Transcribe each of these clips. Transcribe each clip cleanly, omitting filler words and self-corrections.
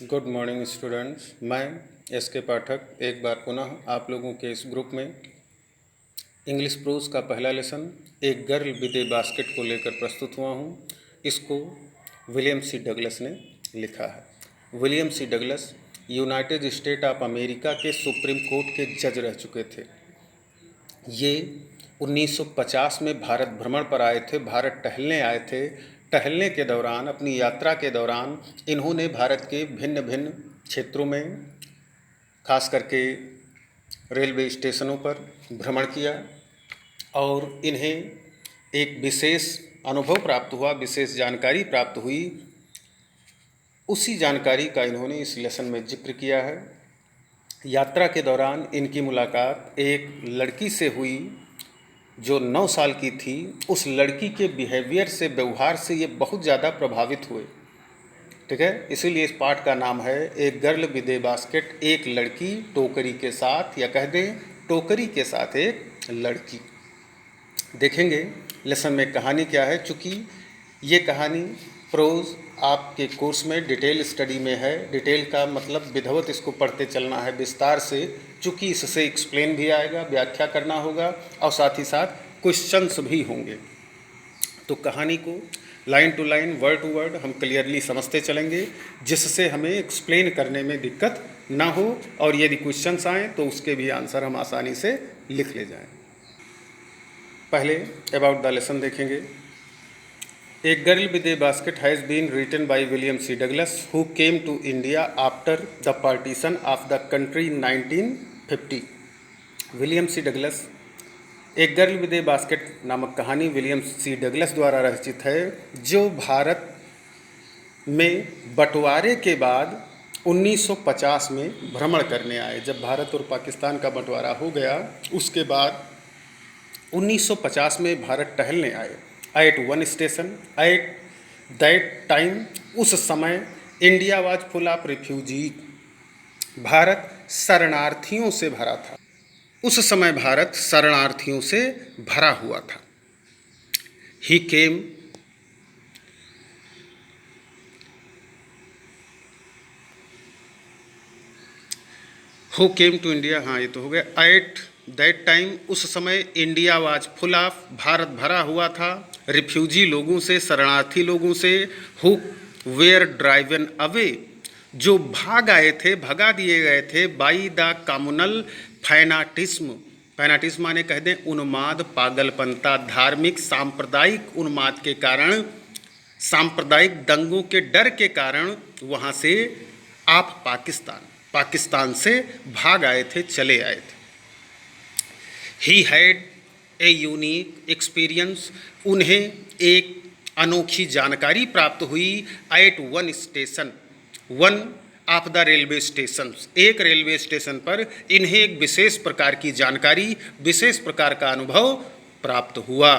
Good morning students. मैं S के पाठक एक बार पुनः आप लोगों के इस ग्रुप में इंग्लिश प्रोज का पहला लेसन एक गर्ल विद ए बास्केट को लेकर प्रस्तुत हुआ हूँ। इसको विलियम सी डगलस ने लिखा है। William C Douglas United State of America के सुप्रीम कोर्ट के जज रह चुके थे। ये 1950 में भारत भ्रमण पर आए थे, भारत टहलने आए थे। टहलने के दौरान, अपनी यात्रा के दौरान इन्होंने भारत के भिन्न भिन्न क्षेत्रों में, खास करके रेलवे स्टेशनों पर भ्रमण किया और इन्हें एक विशेष अनुभव प्राप्त हुआ, विशेष जानकारी प्राप्त हुई। उसी जानकारी का इन्होंने इस लेसन में जिक्र किया है। यात्रा के दौरान इनकी मुलाकात एक लड़की से हुई जो 9 साल की थी। उस लड़की के बिहेवियर से, व्यवहार से ये बहुत ज़्यादा प्रभावित हुए। ठीक है, इसीलिए इस पाठ का नाम है एक गर्ल विद ए बास्केट, एक लड़की टोकरी के साथ, या कह दें टोकरी के साथ एक लड़की। देखेंगे लेसन में कहानी क्या है। चूँकि ये कहानी प्रोज आपके कोर्स में डिटेल स्टडी में है। डिटेल का मतलब विधिवत इसको पढ़ते चलना है विस्तार से, चूँकि इससे एक्सप्लेन भी आएगा, व्याख्या करना होगा और साथ ही साथ क्वेश्चंस भी होंगे। तो कहानी को line to line, word to word हम क्लियरली समझते चलेंगे, जिससे हमें एक्सप्लेन करने में दिक्कत ना हो और यदि क्वेश्चंस आएँ तो उसके भी आंसर हम आसानी से लिख ले जाएँ। पहले अबाउट द लेसन देखेंगे। A girl with a basket has been written by William C. Douglas, who came to India after the partition of the country in 1950. William C Douglas, एक गर्ल विद ए बास्केट नामक कहानी William C Douglas द्वारा रचित है, जो भारत में बंटवारे के बाद 1950 में भ्रमण करने आए। जब भारत और पाकिस्तान का बंटवारा हो गया, उसके बाद 1950 में भारत टहलने आए। At one station, at that time, उस समय India was full of refugee, Bharat शरणार्थियों से भरा था। उस समय भारत शरणार्थियों से भरा हुआ था। ही केम, हु केम टू इंडिया, हाँ ये तो हो गया। एट दैट टाइम, उस समय India was full of, Bharat भरा हुआ था रिफ्यूजी लोगों से, शरणार्थी लोगों से। हु वेयर ड्राइवन अवे, जो भाग आए थे, भगा दिए गए थे। बाई द कम्युनल फैनाटिज्म, फैनाटिज्म माने कह दें उन्माद, पागलपंता, धार्मिक सांप्रदायिक उन्माद के कारण, सांप्रदायिक दंगों के डर के कारण वहाँ से आप पाकिस्तान से भाग आए थे, चले आए थे। He had a unique experience, उन्हें एक अनोखी जानकारी प्राप्त हुई। At one station, one of the railway station, एक रेलवे स्टेशन पर इन्हें एक विशेष प्रकार की जानकारी, विशेष प्रकार का अनुभव प्राप्त हुआ।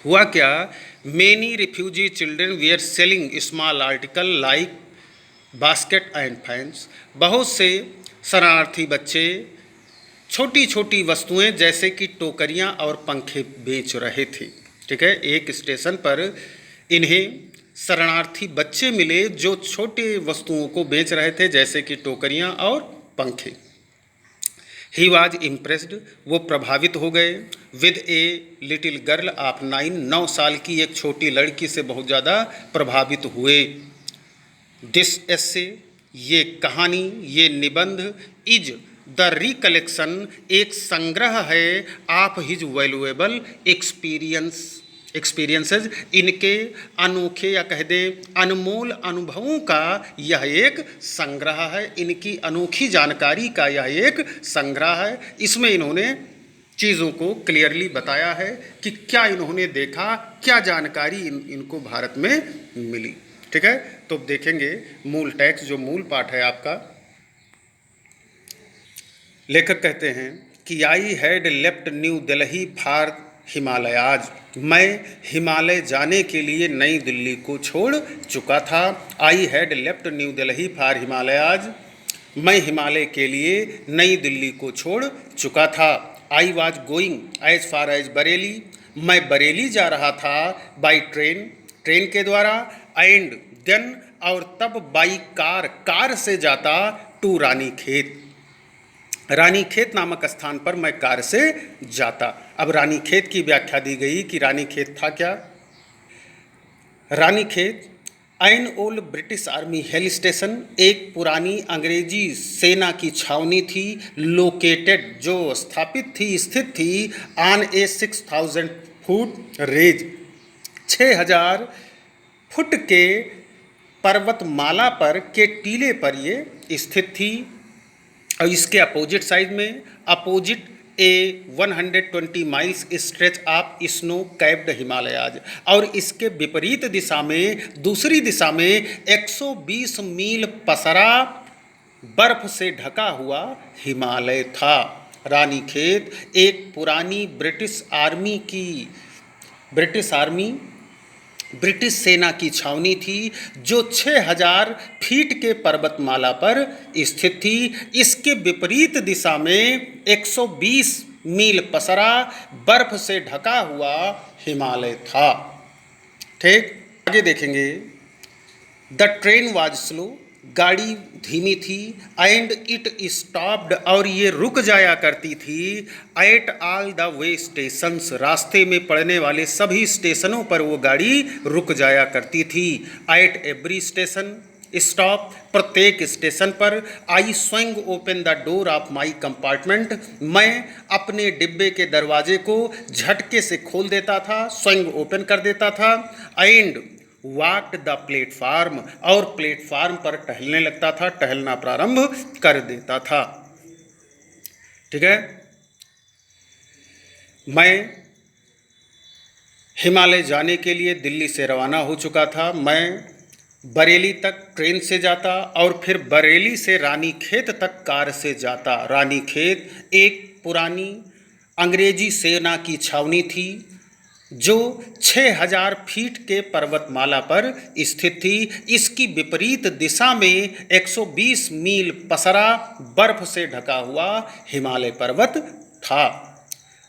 हुआ क्या? Many refugee children were selling small article like basket and fans, बहुत से शरणार्थी बच्चे छोटी छोटी वस्तुएं जैसे कि टोकरियां और पंखे बेच रहे थे। ठीक है, एक स्टेशन पर इन्हें शरणार्थी बच्चे मिले जो छोटे वस्तुओं को बेच रहे थे, जैसे कि टोकरियां और पंखे। ही वॉज इम्प्रेस्ड, वो प्रभावित हो गए। With a little girl of 9 साल की एक छोटी लड़की से बहुत ज़्यादा प्रभावित हुए। दिस एसे, ये कहानी, ये निबंध, इज द रिकलेक्शन, एक संग्रह है ऑफ हिज वैल्यूएबल एक्सपीरियंसेस, इनके अनोखे या कह दें अनमोल अनुभवों का यह एक संग्रह है, इनकी अनोखी जानकारी का यह एक संग्रह है। इसमें इन्होंने चीज़ों को क्लियरली बताया है कि क्या इन्होंने देखा, क्या जानकारी इनको भारत में मिली। ठीक है, तो देखेंगे मूल टेक्स्ट, जो मूल पाठ है आपका। लेखक कहते हैं कि I had left new Delhi for Himalayas, मैं हिमालय जाने के लिए नई दिल्ली को छोड़ चुका था। I had left new Delhi for Himalayas, मैं हिमालय के लिए नई दिल्ली को छोड़ चुका था। I was going as far as Bareilly, मैं बरेली जा रहा था। बाई ट्रेन, ट्रेन के द्वारा। एंड देन और तब बाई कार से जाता टू रानीखेत। रानीखेत नामक स्थान पर मैं कार से जाता। अब रानीखेत की व्याख्या दी गई कि रानीखेत था क्या। Ranikhet an old British army hill station, एक पुरानी अंग्रेजी सेना की छावनी थी, लोकेटेड जो स्थापित थी, स्थित थी on A 6000 foot range, 6000 foot के पर्वतमाला पर के टीले पर ये स्थित थी। और इसके अपोजिट साइड में opposite A 120 miles stretch of snow capped Himalayas, और इसके विपरीत दिशा में दूसरी दिशा में 120 मील पसरा बर्फ से ढका हुआ हिमालय था। रानीखेत एक पुरानी ब्रिटिश सेना की छावनी थी जो 6000 फीट के पर्वतमाला पर स्थित थी। इसके विपरीत दिशा में 120 मील पसरा बर्फ से ढका हुआ हिमालय था। ठीक, आगे देखेंगे। द ट्रेन वाज स्लो, गाड़ी धीमी थी, एंड इट स्टॉप्ड, और ये रुक जाया करती थी, at all the way stations, रास्ते में पड़ने वाले सभी स्टेशनों पर वो गाड़ी रुक जाया करती थी। एट एवरी स्टेशन स्टॉप, प्रत्येक स्टेशन पर। I swung open the door of my compartment, मैं अपने डिब्बे के दरवाजे को झटके से खोल देता था, स्वैंग ओपन कर देता था। एंड वॉकड द प्लेटफार्म, और प्लेटफार्म पर टहलने लगता था, टहलना प्रारंभ कर देता था। ठीक है, मैं हिमालय जाने के लिए दिल्ली से रवाना हो चुका था। मैं बरेली तक ट्रेन से जाता और फिर बरेली से रानीखेत तक कार से जाता। रानीखेत एक पुरानी अंग्रेजी सेना की छावनी थी जो 6000 फीट के पर्वतमाला पर स्थित थी। इसकी विपरीत दिशा में 120 मील पसरा बर्फ से ढका हुआ हिमालय पर्वत था।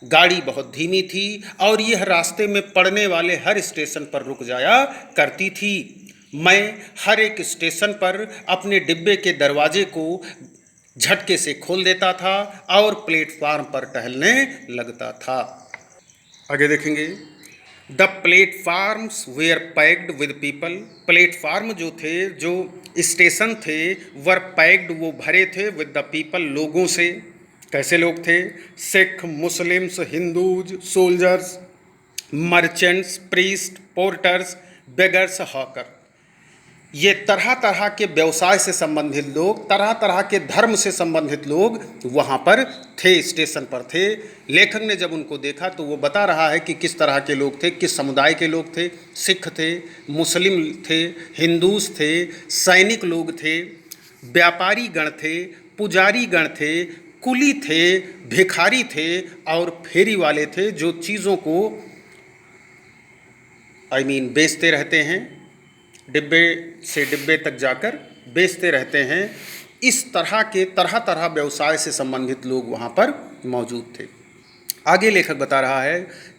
गाड़ी बहुत धीमी थी और यह रास्ते में पड़ने वाले हर स्टेशन पर रुक जाया करती थी। मैं हर एक स्टेशन पर अपने डिब्बे के दरवाजे को झटके से खोल देता था और प्लेटफार्म पर टहलने लगता था। आगे देखेंगे। The platforms were packed with people, platform जो थे, जो स्टेशन थे, वर पैक्ड, वो भरे थे, विद द पीपल, लोगों से। कैसे लोग थे? Sikh, Muslims, Hindus, soldiers, merchants, priest, porters, beggars, hawker. ये तरह तरह के व्यवसाय से संबंधित लोग, तरह तरह के धर्म से संबंधित लोग वहाँ पर थे, स्टेशन पर थे। लेखक ने जब उनको देखा तो वो बता रहा है कि किस तरह के लोग थे, किस समुदाय के लोग थे। सिख थे, मुस्लिम थे, हिंदूस थे, सैनिक लोग थे, व्यापारी गण थे, पुजारी गण थे, कुली थे, भिखारी थे और फेरी वाले थे जो चीज़ों को बेचते रहते हैं, डिब्बे से डिब्बे तक जाकर बेचते रहते हैं। इस तरह के तरह तरह व्यवसाय से संबंधित लोग वहाँ पर मौजूद थे। आगे लेखक बता रहा है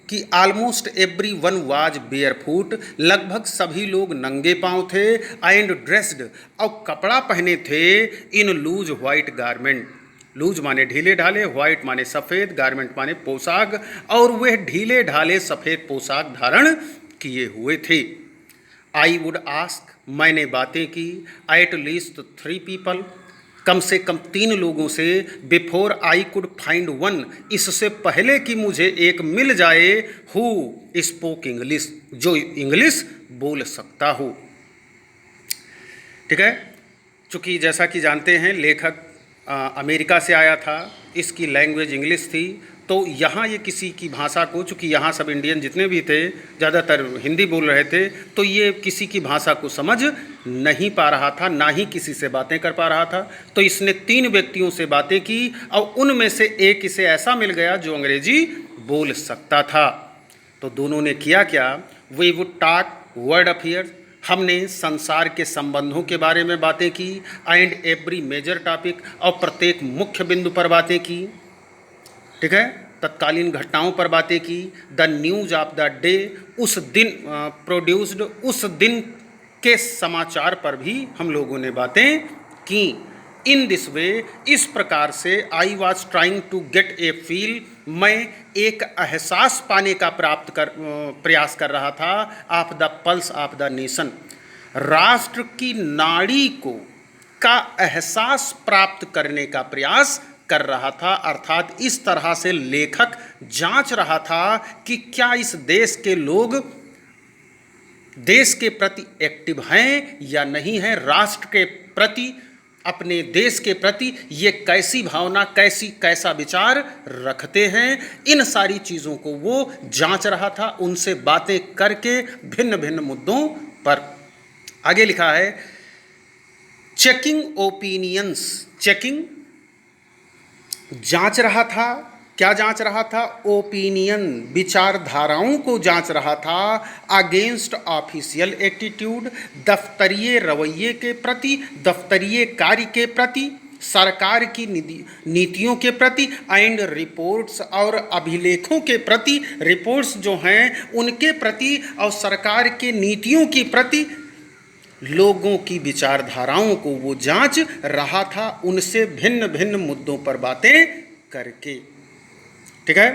कि almost every one was barefoot, लगभग सभी लोग नंगे पांव थे। एंड ड्रेस्ड, और कपड़ा पहने थे, in loose white garment, loose माने ढीले ढाले, व्हाइट माने सफ़ेद, गारमेंट माने पोशाक, और वह ढीले ढाले सफ़ेद पोशाक धारण किए हुए थे। आई वुड आस्क, मैंने बातें की, एट लीस्ट 3 पीपल, कम से कम 3 लोगों से, before I could find one, इससे पहले कि मुझे एक मिल जाए, हु स्पोक इंग्लिश, जो इंग्लिश बोल सकता हो। ठीक है, चूँकि जैसा कि जानते हैं लेखक अमेरिका से आया था, इसकी लैंग्वेज इंग्लिश थी, तो यहाँ ये किसी की भाषा को, चूँकि यहाँ सब इंडियन जितने भी थे ज़्यादातर हिंदी बोल रहे थे, तो ये किसी की भाषा को समझ नहीं पा रहा था, ना ही किसी से बातें कर पा रहा था। तो इसने 3 व्यक्तियों से बातें की और उनमें से एक इसे ऐसा मिल गया जो अंग्रेजी बोल सकता था। तो दोनों ने किया क्या? We would talk world affairs, हमने संसार के संबंधों के बारे में बातें की। एंड एवरी मेजर टॉपिक, और प्रत्येक मुख्य बिंदु पर बातें की। ठीक है, तत्कालीन घटनाओं पर बातें की। The news of the day, उस दिन प्रोड्यूस्ड, उस दिन के समाचार पर भी हम लोगों ने बातें की। इन दिस वे, इस प्रकार से I was trying to get a feel, मैं एक एहसास पाने का प्रयास कर रहा था, of the pulse of the nation, राष्ट्र की नाड़ी को का एहसास प्राप्त करने का प्रयास कर रहा था। अर्थात इस तरह से लेखक जांच रहा था कि क्या इस देश के लोग देश के प्रति एक्टिव हैं या नहीं हैं, राष्ट्र के प्रति, अपने देश के प्रति ये कैसी भावना, कैसा विचार रखते हैं। इन सारी चीज़ों को वो जांच रहा था, उनसे बातें करके भिन्न भिन्न मुद्दों पर। आगे लिखा है चेकिंग ओपिनियंस, चेकिंग जांच रहा था, क्या जांच रहा था? ओपिनियन, विचारधाराओं को जांच रहा था, अगेंस्ट ऑफिशियल एटीट्यूड, दफ्तरीय रवैये के प्रति, दफ्तरीय कार्य के प्रति, सरकार की नीतियों के प्रति, एंड रिपोर्ट्स और अभिलेखों के प्रति, रिपोर्ट्स जो हैं उनके प्रति और सरकार के नीतियों के प्रति लोगों की विचारधाराओं को वो जांच रहा था, उनसे भिन्न भिन्न मुद्दों पर बातें करके। ठीक है,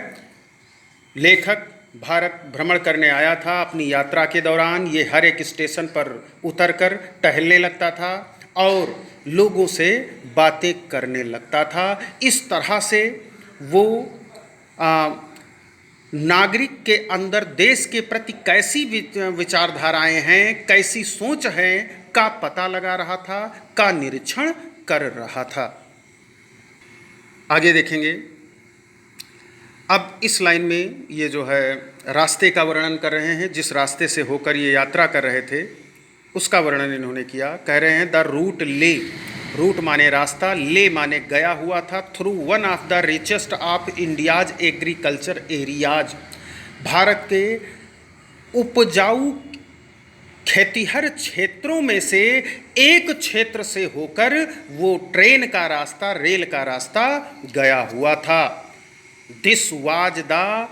लेखक भारत भ्रमण करने आया था। अपनी यात्रा के दौरान ये हर एक स्टेशन पर उतरकर टहलने लगता था और लोगों से बातें करने लगता था। इस तरह से वो नागरिक के अंदर देश के प्रति कैसी विचारधाराएं हैं, कैसी सोच है का पता लगा रहा था, का निरीक्षण कर रहा था। आगे देखेंगे। अब इस लाइन में ये जो है रास्ते का वर्णन कर रहे हैं, जिस रास्ते से होकर ये यात्रा कर रहे थे उसका वर्णन इन्होंने किया। कह रहे हैं द रूट ले, रूट माने रास्ता, ले माने गया हुआ था, through one of the richest of India's agriculture areas, Bharat के उपजाऊ खेतीहर क्षेत्रों में से एक क्षेत्र से होकर वो ट्रेन का रास्ता, रेल का रास्ता गया हुआ था। This was the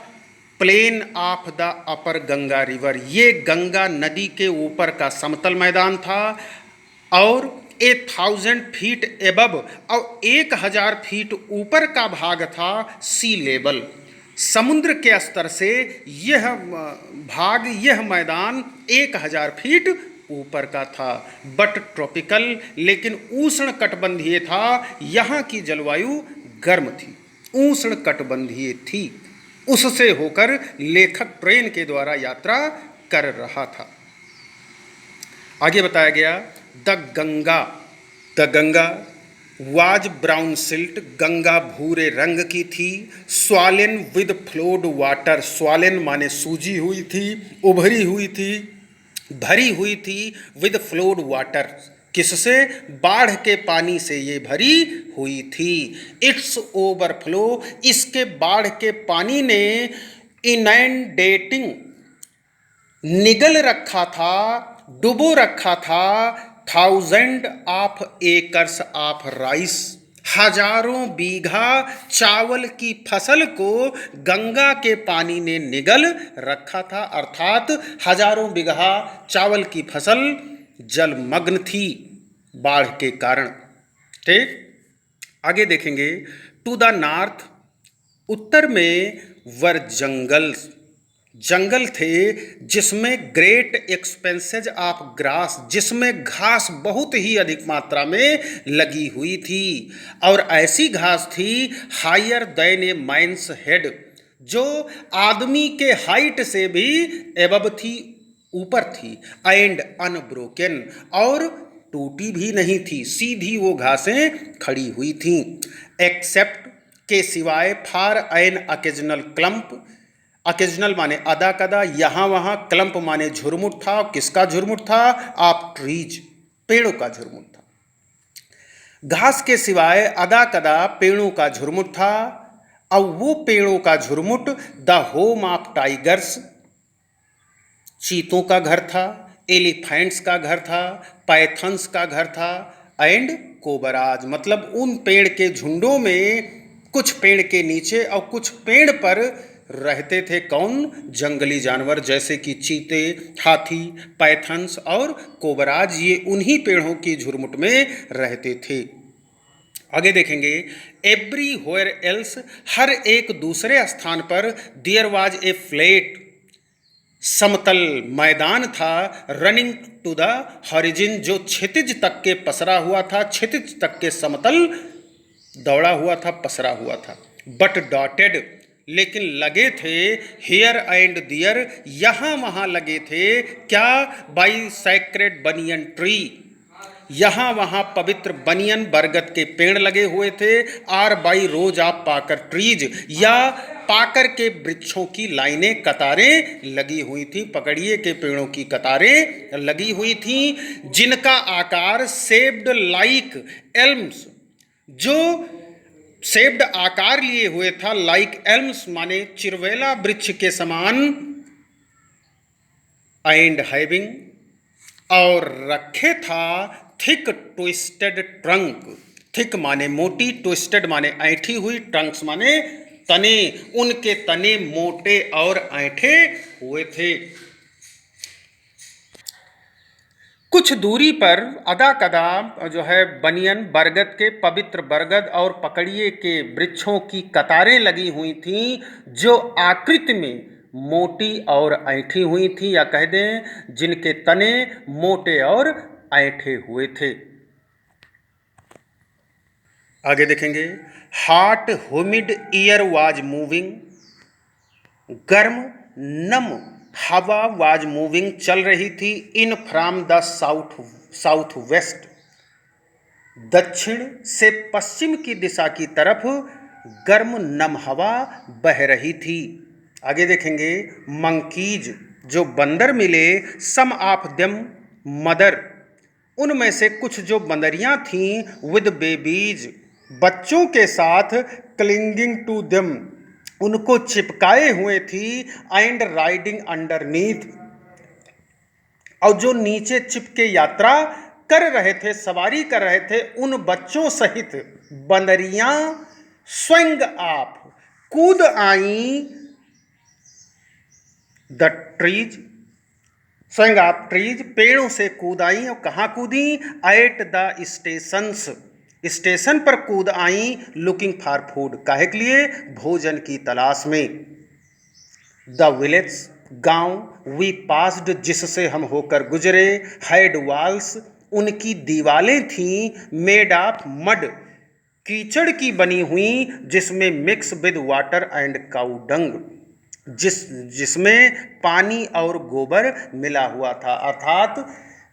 plain of the upper Ganga river, ये गंगा नदी के ऊपर का समतल मैदान था और 1000 फीट एबव, और 1000 फीट ऊपर का भाग था सी लेवल, समुद्र के स्तर से यह भाग, यह मैदान 1000 फीट ऊपर का था। बट ट्रॉपिकल, लेकिन उष्ण कटिबंधीय था, यहाँ की जलवायु गर्म थी, उष्ण कटिबंधीय थी। उससे होकर लेखक ट्रेन के द्वारा यात्रा कर रहा था। आगे बताया गया the Ganga was brown silt, Ganga भूरे रंग की थी, स्वालेन विद फ्लोड वाटर, स्वालेन माने सूजी हुई थी, उभरी हुई थी, भरी हुई थी, विद फ्लोड वाटर, किससे? बाढ़ के पानी से ये भरी हुई थी। इट्स ओवरफ्लो, इसके बाढ़ के पानी ने इनंडेटिंग, निगल रखा था, डुबो रखा था, 1000 ऑफ एकर्स ऑफ राइस, हजारों बीघा चावल की फसल को गंगा के पानी ने निगल रखा था। अर्थात हजारों बीघा चावल की फसल जलमग्न थी बाढ़ के कारण। ठीक, आगे देखेंगे। टू द नॉर्थ, उत्तर में वर जंगल थे, जिसमें ग्रेट एक्सपेंसेज ऑफ ग्रास, जिसमें घास बहुत ही अधिक मात्रा में लगी हुई थी, और ऐसी घास थी हायर देन ए मैन्स हेड, जो आदमी के हाइट से भी एबव थी, ऊपर थी, एंड अनब्रोकन, और टूटी भी नहीं थी, सीधी वो घासें खड़ी हुई थी। एक्सेप्ट, के सिवाय, फॉर एन अकेजनल क्लम्प, अकेजनल माने अदा कदा, यहाँ वहाँ, क्लम्प माने झुरमुट था। किसका झुरमुट था? ऑफ ट्रीज, पेड़ों का झुरमुट था। घास के सिवाय अदा कदा पेड़ों का झुरमुट था, और वो पेड़ों का झुरमुट द होम ऑफ टाइगर्स, चीतों का घर था, एलिफेंट्स का घर था, पाइथन्स का घर था, एंड कोबराज, मतलब उन पेड़ के झुंडों में कुछ पेड़ के नीचे और कुछ पेड़ पर रहते थे कौन? जंगली जानवर, जैसे कि चीते, हाथी, पाइथन्स और कोबराज, ये उन्हीं पेड़ों की झुरमुट में रहते थे। आगे देखेंगे, एवरी व्हेयर एल्स, हर एक दूसरे स्थान पर, देयर वाज ए फ्लैट, समतल मैदान था, रनिंग टू द हॉरिजिन, जो क्षितिज तक के पसरा हुआ था, क्षितिज तक के समतल दौड़ा हुआ था, पसरा हुआ था। बट डॉटेड, लेकिन लगे थे, हियर एंड दियर, यहाँ वहाँ लगे थे, क्या? बाई सैक्रेड बनियन ट्री, यहाँ वहाँ पवित्र बनियन बरगद के पेड़ लगे हुए थे। आर बाई रोज ऑफ पाकर ट्रीज, या पाकर के वृक्षों की लाइनें, कतारें लगी हुई थी, पकड़िए के पेड़ों की कतारें लगी हुई थी, जिनका आकार शेप्ड लाइक एल्म्स, जो शेप्ड आकार लिए हुए था, लाइक एल्म्स माने चिरवेला वृक्ष के समान, एंड हैविंग, और रखे था थिक ट्विस्टेड ट्रंक, थिक माने मोटी, ट्विस्टेड माने ऐंठी हुई, ट्रंक्स माने तने, उनके तने मोटे और ऐंठे हुए थे। कुछ दूरी पर अदा कदा जो है बनियन बरगद के, पवित्र बरगद और पकड़िए के वृक्षों की कतारें लगी हुई थीं, जो आकृति में मोटी और ऐंठी हुई थी, या कह दें जिनके तने मोटे और ऐंठे हुए थे। आगे देखेंगे, hot humid air was moving, गर्म नम हवा वाज मूविंग, चल रही थी, in from the south west, दक्षिण से पश्चिम की दिशा की तरफ गर्म नम हवा बह रही थी। आगे देखेंगे, मंकीज, जो बंदर मिले, सम ऑफ देम मदर, उनमें से कुछ जो बंदरियां थीं, विद बेबीज, बच्चों के साथ, क्लिंगिंग टू देम, उनको चिपकाए हुए थी, एंड राइडिंग अंडरनीथ, और जो नीचे चिपके यात्रा कर रहे थे, सवारी कर रहे थे, उन बच्चों सहित बंदरियां स्वयं आप कूद आई, द ट्रीज, स्वयं आप ट्रीज, पेड़ों से कूद आई, और कहाँ कूदी? एट द स्टेशंस, स्टेशन पर कूद आई, लुकिंग फॉर फूड, काहे के लिए? भोजन की तलाश में। द विलेज, गांव, वी पास्ड, जिससे हम होकर गुजरे, हैड वॉल्स, उनकी दीवालें थीं, मेड ऑफ मड, कीचड़ की बनी हुई, जिसमें mix with water and cow dung, जिसमें पानी और गोबर मिला हुआ था। अर्थात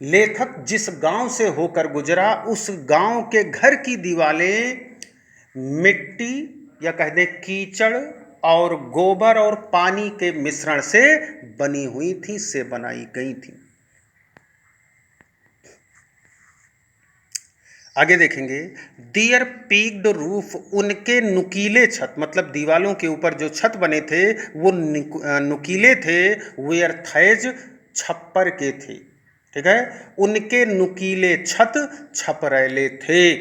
लेखक जिस गांव से होकर गुजरा, उस गांव के घर की दीवारें मिट्टी, या कह दें कीचड़ और गोबर और पानी के मिश्रण से बनी हुई थी, से बनाई गई थी। आगे देखेंगे, दियर पीक्ड रूफ, उनके नुकीले छत, मतलब दीवालों के ऊपर जो छत बने थे वो नुकीले थे, वेयर थैज, छप्पर के थे, ठीक है, उनके नुकीले छत छपरैले थे।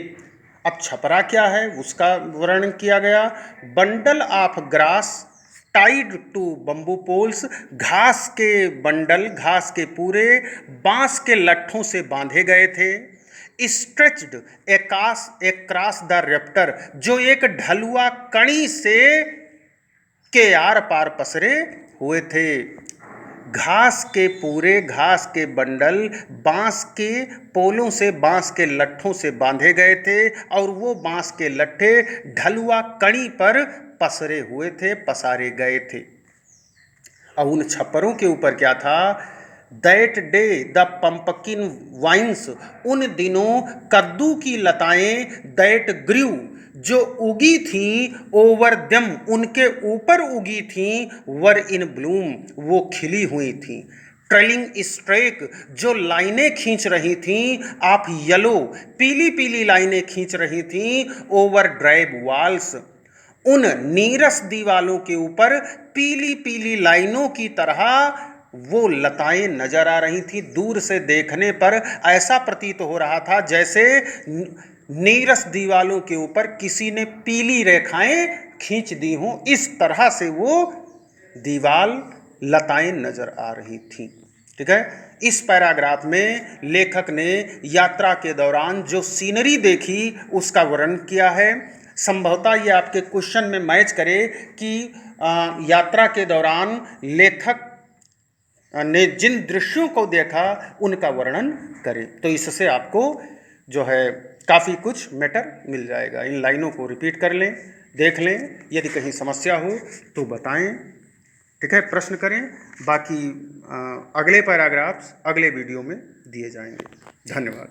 अब छपरा क्या है उसका वर्णन किया गया, bundle of grass tied to bamboo poles, घास के बंडल, घास के पूरे बांस के लट्ठों से बांधे गए थे। स्ट्रेच्ड एक्रॉस द रेप्टर, जो एक ढलुआ कड़ी से के आर पार पसरे हुए थे। घास के पूरे, घास के बंडल बांस के पोलों से, बांस के लट्ठों से बांधे गए थे, और वो बांस के लट्ठे ढलुआ कड़ी पर पसरे हुए थे, पसारे गए थे। और उन छप्परों के ऊपर क्या था? That day the pumpkin vines, उन दिनों कद्दू की लताएं, दैट ग्रू, जो उगी थीं, ओवर देम, उनके ऊपर उगी थीं, वर इन ब्लूम, वो खिली हुई थीं। ट्रेलिंग स्ट्रेक, जो लाइनें खींच रही थीं, आप येलो, पीली पीली लाइनें खींच रही थीं, ओवर ड्राइव वॉल्स, उन नीरस दीवालों के ऊपर पीली पीली लाइनों की तरह वो लताएं नजर आ रही थी। दूर से देखने पर ऐसा प्रतीत हो रहा था जैसे नीरस दीवालों के ऊपर किसी ने पीली रेखाएं खींच दी हों, इस तरह से वो दीवाल लताएं नजर आ रही थीं। ठीक है, इस पैराग्राफ में लेखक ने यात्रा के दौरान जो सीनरी देखी उसका वर्णन किया है। संभवतः ये आपके क्वेश्चन में मैच करे कि यात्रा के दौरान लेखक ने जिन दृश्यों को देखा उनका वर्णन करें, तो इससे आपको जो है काफ़ी कुछ मैटर मिल जाएगा। इन लाइनों को रिपीट कर लें, देख लें, यदि कहीं समस्या हो तो बताएं। ठीक है, प्रश्न करें। बाकी अगले पैराग्राफ्स अगले वीडियो में दिए जाएंगे। धन्यवाद।